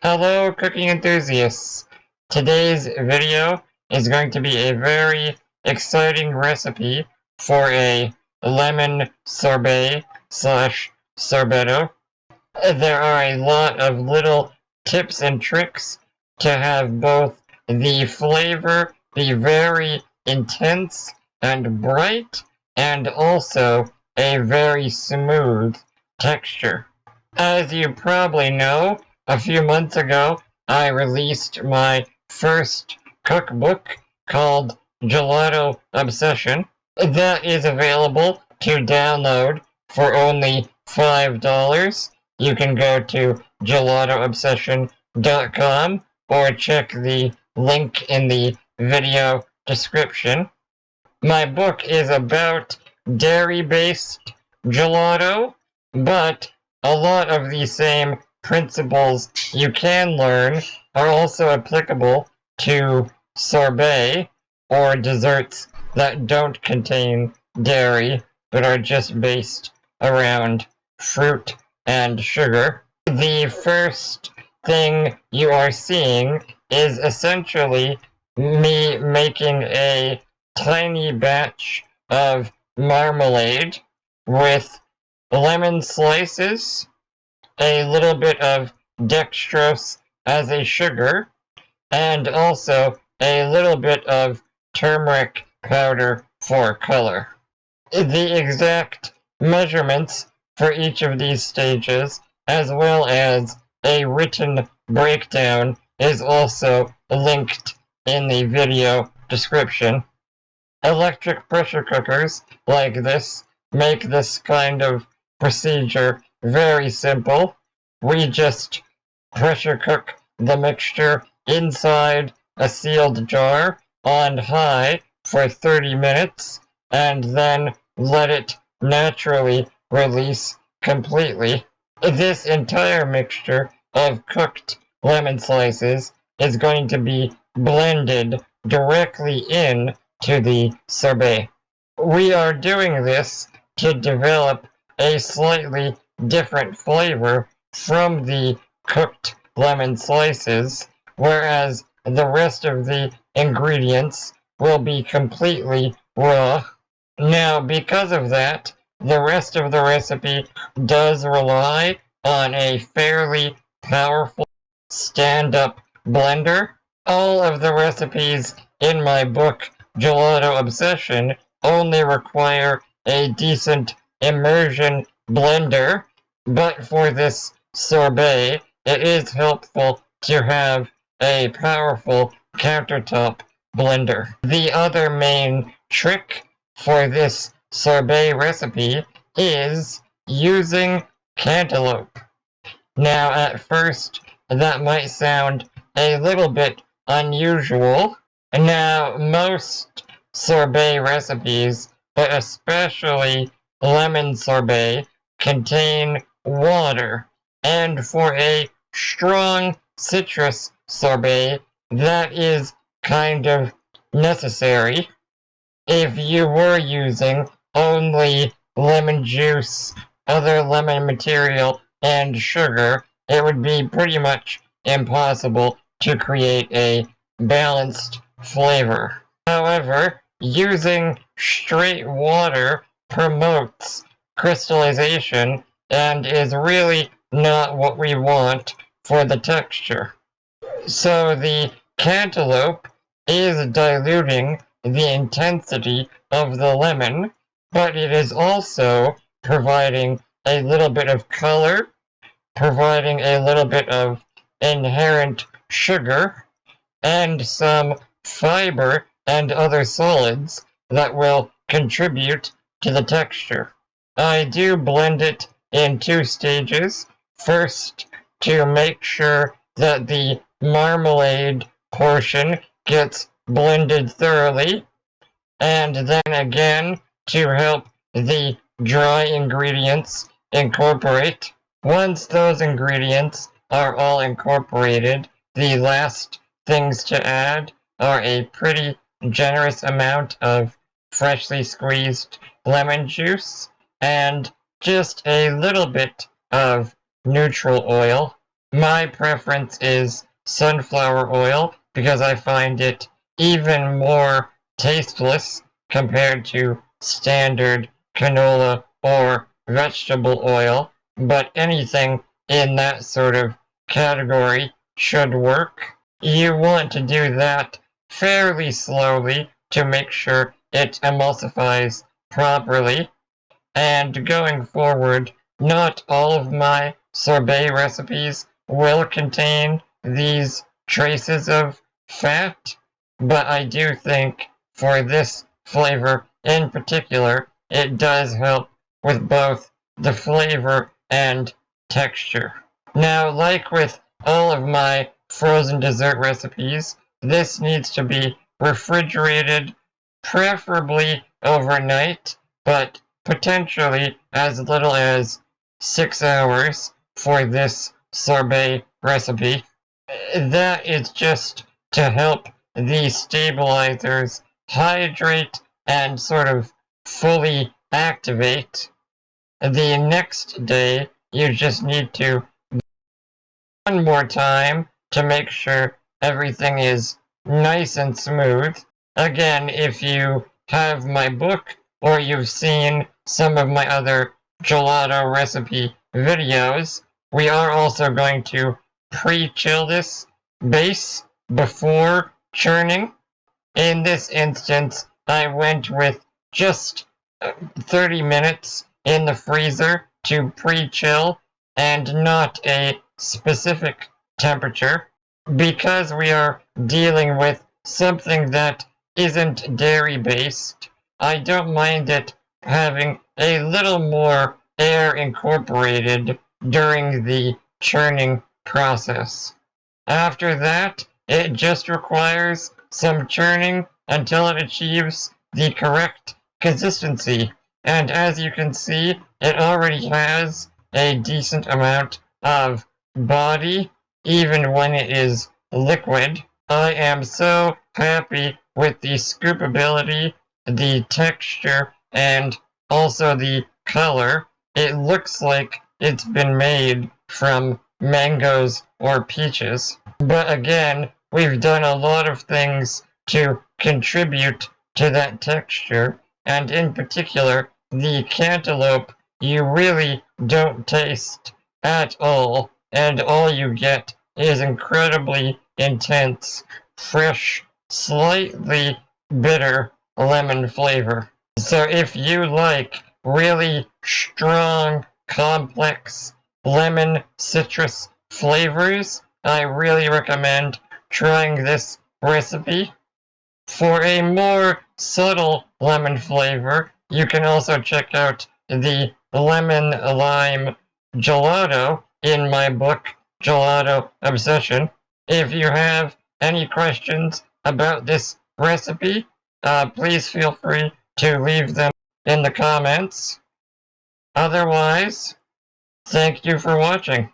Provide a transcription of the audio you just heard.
Hello, cooking enthusiasts. Today's video is going to be a very exciting recipe for a lemon sorbet slash sorbetto. There are a lot of little tips and tricks to have both the flavor be very intense and bright, and also a very smooth texture. As you probably know, a few months ago I released my first cookbook called Gelato Obsession. That is available to download for only $5. You can go to gelatoobsession.com or check the link in the video description. My book is about dairy-based gelato, but a lot of the same principles you can learn are also applicable to sorbet, or desserts that don't contain dairy but are just based around fruit and sugar. The first thing you are seeing is essentially me making a tiny batch of marmalade with lemon slices, a little bit of dextrose as a sugar, and also a little bit of turmeric powder for color. The exact measurements for each of these stages, as well as a written breakdown, is also linked in the video description. Electric pressure cookers like this make this kind of procedure very simple. We just pressure cook the mixture inside a sealed jar on high for 30 minutes and then let it naturally release completely. This entire mixture of cooked lemon slices is going to be blended directly in to the sorbet. We are doing this to develop a slightly different flavor from the cooked lemon slices, whereas the rest of the ingredients will be completely raw. Now, because of that, the rest of the recipe does rely on a fairly powerful stand-up blender. All of the recipes in my book Gelato Obsession only require a decent immersion blender, but for this sorbet, it is helpful to have a powerful countertop blender. The other main trick for this sorbet recipe is using cantaloupe. Now, at first, that might sound a little bit unusual. Now, most sorbet recipes, but especially lemon sorbet, contain water. And for a strong citrus sorbet, that is kind of necessary. If you were using only lemon juice, other lemon material, and sugar, it would be pretty much impossible to create a balanced flavor. However, using straight water promotes crystallization and is really not what we want for the texture. So the cantaloupe is diluting the intensity of the lemon, but it is also providing a little bit of color, providing a little bit of inherent sugar, and some fiber and other solids that will contribute to the texture. I do blend it in two stages. First, to make sure that the marmalade portion gets blended thoroughly, and then again to help the dry ingredients incorporate. Once those ingredients are all incorporated, the last things to add are a pretty generous amount of freshly squeezed lemon juice and just a little bit of neutral oil. My preference is sunflower oil because I find it even more tasteless compared to standard canola or vegetable oil, but anything in that sort of category should work. You want to do that fairly slowly to make sure it emulsifies properly. And going forward, not all of my sorbet recipes will contain these traces of fat, but I do think for this flavor in particular, it does help with both the flavor and texture. Now, like with all of my frozen dessert recipes, this needs to be refrigerated, preferably overnight, but potentially as little as 6 hours for this sorbet recipe. That is just to help the stabilizers hydrate and sort of fully activate. The next day, you just need to one more time to make sure everything is nice and smooth. Again, if you have my book or you've seen some of my other gelato recipe videos, we are also going to pre-chill this base before churning. In this instance, I went with just 30 minutes in the freezer to pre-chill and not a specific temperature because we are dealing with something that isn't dairy based. I don't mind it having a little more air incorporated during the churning process. After that, it just requires some churning until it achieves the correct consistency. And as you can see, it already has a decent amount of body, even when it is liquid. I am so happy with the scoopability, the texture, and also the color. It looks like it's been made from mangoes or peaches. But again, we've done a lot of things to contribute to that texture, and in particular, the cantaloupe you really don't taste at all, and all you get is incredibly intense, fresh, slightly bitter lemon flavor. So if you like really strong, complex lemon citrus flavors, I really recommend trying this recipe. For a more subtle lemon flavor, you can also check out the lemon lime gelato in my book, Gelato Obsession. If you have any questions about this recipe, please feel free to leave them in the comments. Otherwise, thank you for watching.